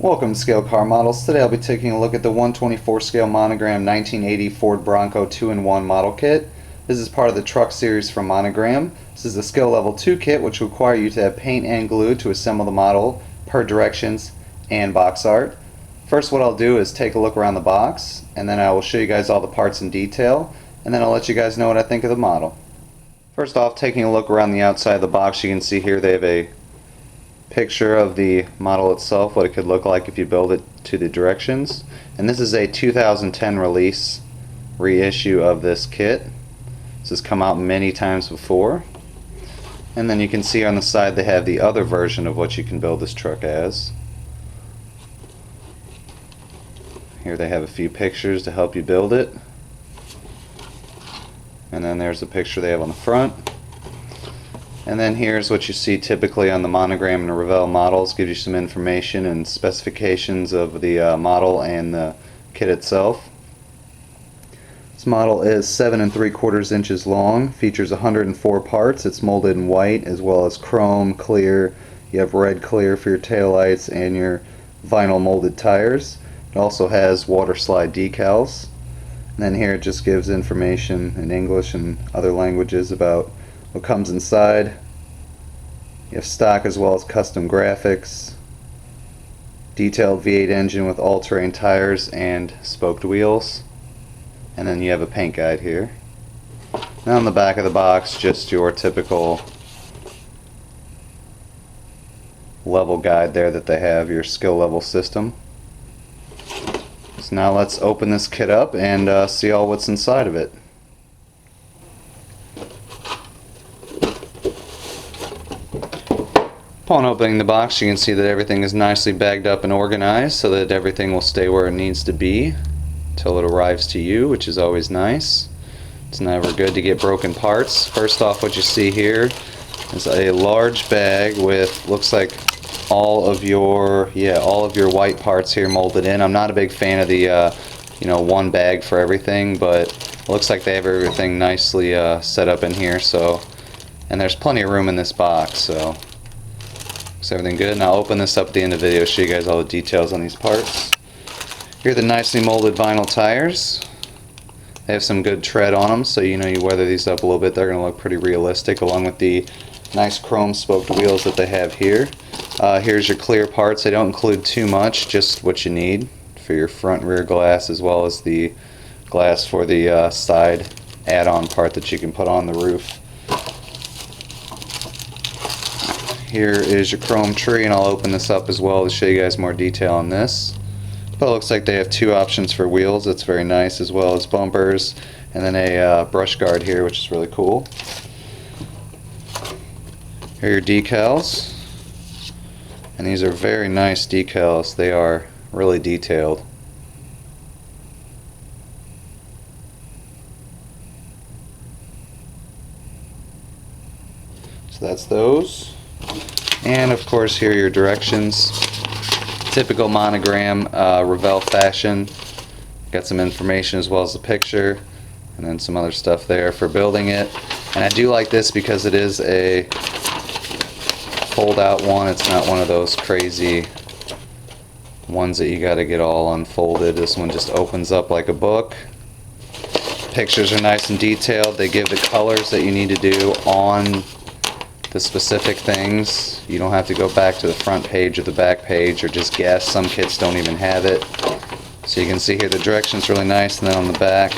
Welcome to ScaleCarModels. Today I'll be taking a look at the 124 scale Monogram 1980 Ford Bronco 2-in-1 model kit. This is part of the truck series from Monogram. This is the skill level 2 kit, which will require you to have paint and glue to assemble the model per directions and box art. First, what I'll do is take a look around the box, and then I will show you guys all the parts in detail, and then I'll let you guys know what I think of the model. First off, taking a look around the outside of the box, you can see here they have a picture of the model itself, what it could look like if you build it to the directions. And this is a 2010 release reissue of this kit. This has come out many times before. And then you can see on the side they have the other version of what you can build this truck as. Here they have a few pictures to help you build it. And then there's a picture they have on the front. And then here's what you see typically on the Monogram and Revell models. Gives you some information and specifications of the model and the kit itself. This model is 7 3/4 inches long, features 104 parts. It's molded in white as well as chrome, clear. You have red clear for your taillights and your vinyl molded tires. It also has water slide decals. And then here it just gives information in English and other languages about what comes inside. You have stock as well as custom graphics, detailed V8 engine with all-terrain tires and spoked wheels, and then you have a paint guide here. Now on the back of the box, just your typical level guide there that they have, your skill level system. So now let's open this kit up and see all what's inside of it. Upon opening the box, you can see that everything is nicely bagged up and organized so that everything will stay where it needs to be until it arrives to you, which is always nice. It's never good to get broken parts. First off, what you see here is a large bag with, looks like all of your white parts here molded in. I'm not a big fan of the one bag for everything, but it looks like they have everything nicely set up in here. So, and there's plenty of room in this box, so looks everything good. And I'll open this up at the end of the video, show you guys all the details on these parts. Here are the nicely molded vinyl tires. They have some good tread on them, so you weather these up a little bit, they're going to look pretty realistic, along with the nice chrome spoked wheels that they have here. Here's your clear parts. They don't include too much, just what you need for your front and rear glass, as well as the glass for the side add-on part that you can put on the roof. Here is your chrome tree, and I'll open this up as well to show you guys more detail on this. But it looks like they have two options for wheels. That's very nice, as well as bumpers, and then a brush guard here, which is really cool. Here are your decals, and these are very nice decals. They are really detailed. So that's those. And of course, here are your directions. Typical Monogram Revell fashion. Got some information as well as a picture, and then some other stuff there for building it. And I do like this because it is a fold out one. It's not one of those crazy ones that you got to get all unfolded. This one just opens up like a book. Pictures are nice and detailed. They give the colors that you need to do on the specific things. You don't have to go back to the front page or the back page or just guess. Some kits don't even have it. So you can see here the directions really nice, and then on the back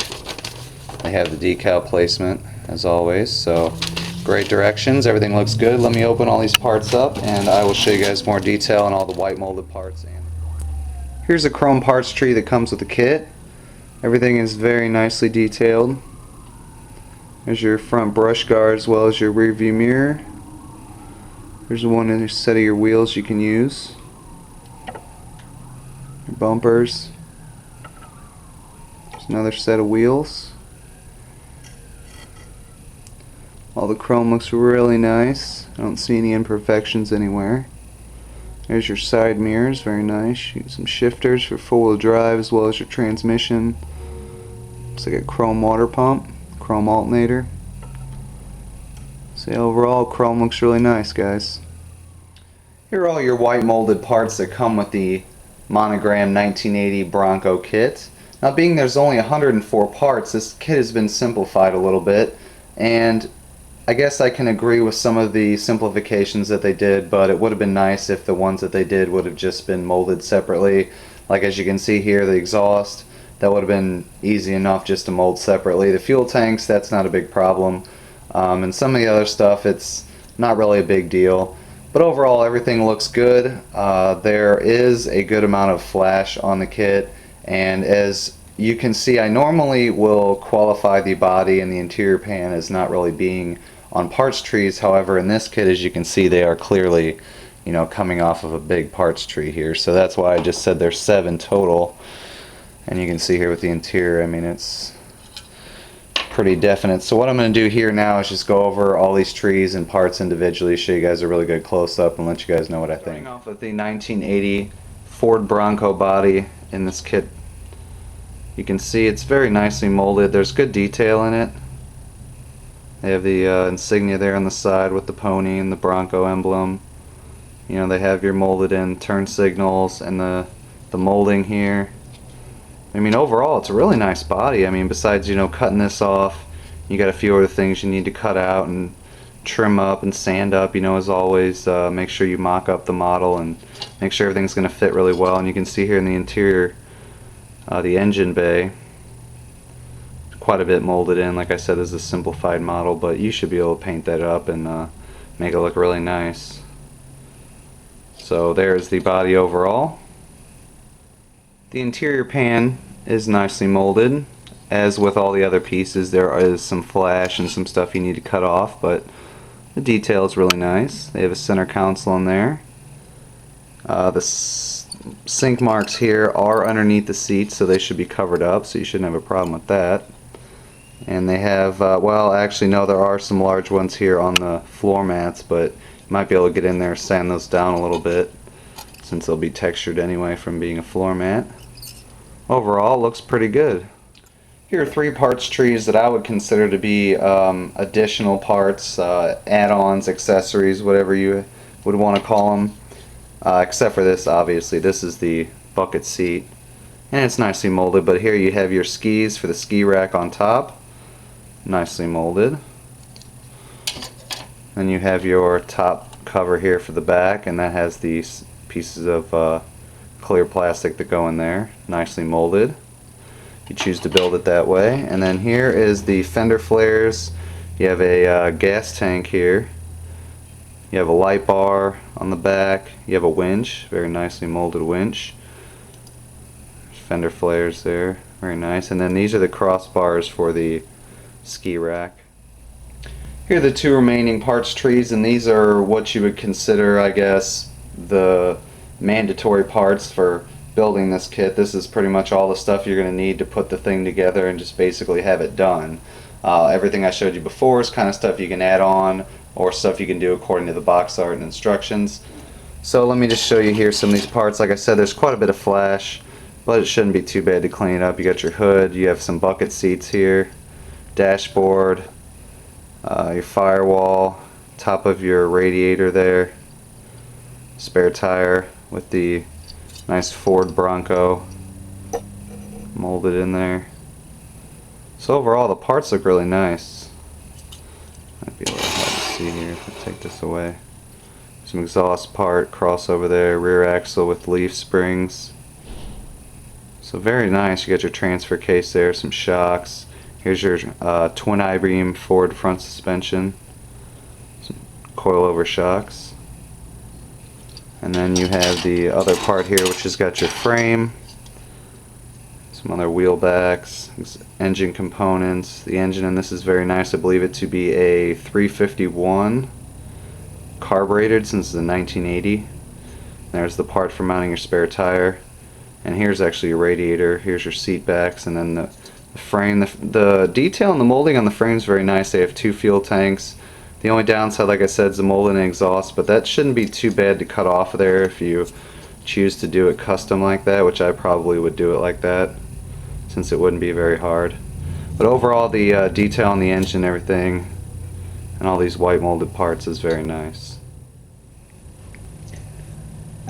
they have the decal placement as always. So great directions, everything looks good. Let me open all these parts up and I will show you guys more detail on all the white molded parts. Here's a chrome parts tree that comes with the kit. Everything is very nicely detailed. There's your front brush guard as well as your rear view mirror. There's one set of your wheels you can use. Your bumpers. There's another set of wheels. All the chrome looks really nice. I don't see any imperfections anywhere. There's your side mirrors, very nice. You get some shifters for four-wheel drive as well as your transmission. Looks like a chrome water pump, chrome alternator. So overall, chrome looks really nice, guys. Here are all your white molded parts that come with the Monogram 1980 Bronco kit. Now, being there's only 104 parts, this kit has been simplified a little bit, and I guess I can agree with some of the simplifications that they did, but it would have been nice if the ones that they did would have just been molded separately. Like as you can see here, the exhaust, that would have been easy enough just to mold separately. The fuel tanks, that's not a big problem. And some of the other stuff, it's not really a big deal. But overall, everything looks good. There is a good amount of flash on the kit, and as you can see, I normally will qualify the body and the interior pan as not really being on parts trees. However, in this kit, as you can see, they are clearly, you know, coming off of a big parts tree here. So that's why I just said there's 7 total. And you can see here with the interior, I mean, it's pretty definite. So what I'm going to do here now is just go over all these trees and parts individually, show you guys a really good close-up, and let you guys know what I think. Starting off with the 1980 Ford Bronco body in this kit, you can see it's very nicely molded. There's good detail in it. They have the insignia there on the side with the pony and the Bronco emblem. You know, they have your molded in turn signals and the molding here. I mean, overall, it's a really nice body. I mean, besides, you know, cutting this off, you got a few other things you need to cut out and trim up and sand up, you know, as always. Make sure you mock up the model and make sure everything's going to fit really well. And you can see here in the interior, the engine bay, quite a bit molded in. Like I said, this is a simplified model, but you should be able to paint that up and make it look really nice. So there's the body overall. The interior pan is nicely molded. As with all the other pieces, there is some flash and some stuff you need to cut off, but the detail is really nice. They have a center console in there. The sink marks here are underneath the seats, so they should be covered up, so you shouldn't have a problem with that. And they have, well, actually no, there are some large ones here on the floor mats, but you might be able to get in there and sand those down a little bit, since they'll be textured anyway from being a floor mat. Overall, looks pretty good. Here are 3 parts trees that I would consider to be additional parts, add-ons, accessories, whatever you would want to call them. Except for this, obviously. This is the bucket seat, and it's nicely molded. But here you have your skis for the ski rack on top, nicely molded. Then you have your top cover here for the back, and that has these pieces of clear plastic that go in there, nicely molded. You choose to build it that way. And then here is the fender flares. You have a gas tank here. You have a light bar on the back. You have a winch, very nicely molded winch. Fender flares there, very nice. And then these are the crossbars for the ski rack. Here are the 2 remaining parts trees, and these are what you would consider, I guess, the mandatory parts for building this kit. This is pretty much all the stuff you're going to need to put the thing together and just basically have it done. Everything I showed you before is kind of stuff you can add on or stuff you can do according to the box art and instructions. So let me just show you here some of these parts. Like I said, there's quite a bit of flash, but it shouldn't be too bad to clean it up. You got your hood, you have some bucket seats here, dashboard, your firewall, top of your radiator there, spare tire with the nice Ford Bronco molded in there. So overall, the parts look really nice. Might be a little hard to see here if I take this away. Some exhaust part, crossover there, rear axle with leaf springs. So very nice. You got your transfer case there, some shocks. Here's your twin I-beam Ford front suspension, some coilover shocks. And then you have the other part here, which has got your frame, some other wheel backs, engine components. The engine in this is very nice. I believe it to be a 351 carbureted since it's a 1980. There's the part for mounting your spare tire. And here's actually your radiator. Here's your seat backs, and then the frame. The detail and the molding on the frame is very nice. They have 2 fuel tanks. The only downside, like I said, is the molding and exhaust, but that shouldn't be too bad to cut off of there if you choose to do it custom like that, which I probably would do it like that, since it wouldn't be very hard. But overall, the detail on the engine and everything, and all these white molded parts is very nice.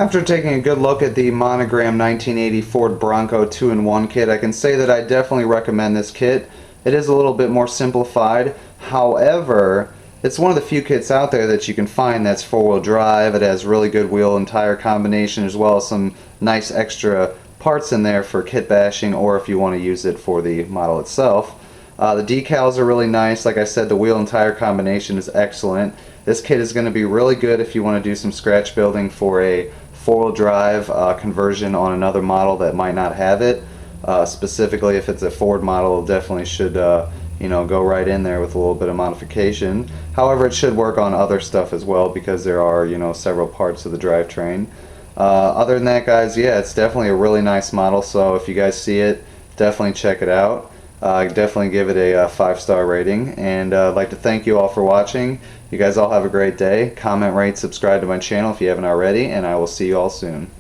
After taking a good look at the Monogram 1980 Ford Bronco 2-in-1 kit, I can say that I definitely recommend this kit. It is a little bit more simplified. However, it's one of the few kits out there that you can find that's four-wheel drive. It has really good wheel and tire combination, as well as some nice extra parts in there for kit bashing, or if you want to use it for the model itself. The decals are really nice. Like I said, the wheel and tire combination is excellent. This kit is going to be really good if you want to do some scratch building for a four-wheel drive conversion on another model that might not have it. Specifically, if it's a Ford model, it definitely should go right in there with a little bit of modification. However, it should work on other stuff as well, because there are several parts of the drivetrain. Other than that, guys, yeah, it's definitely a really nice model. So if you guys see it, definitely check it out. Definitely give it a 5-star rating, and I'd like to thank you all for watching. You guys all have a great day. Comment, rate, subscribe to my channel if you haven't already, and I will see you all soon.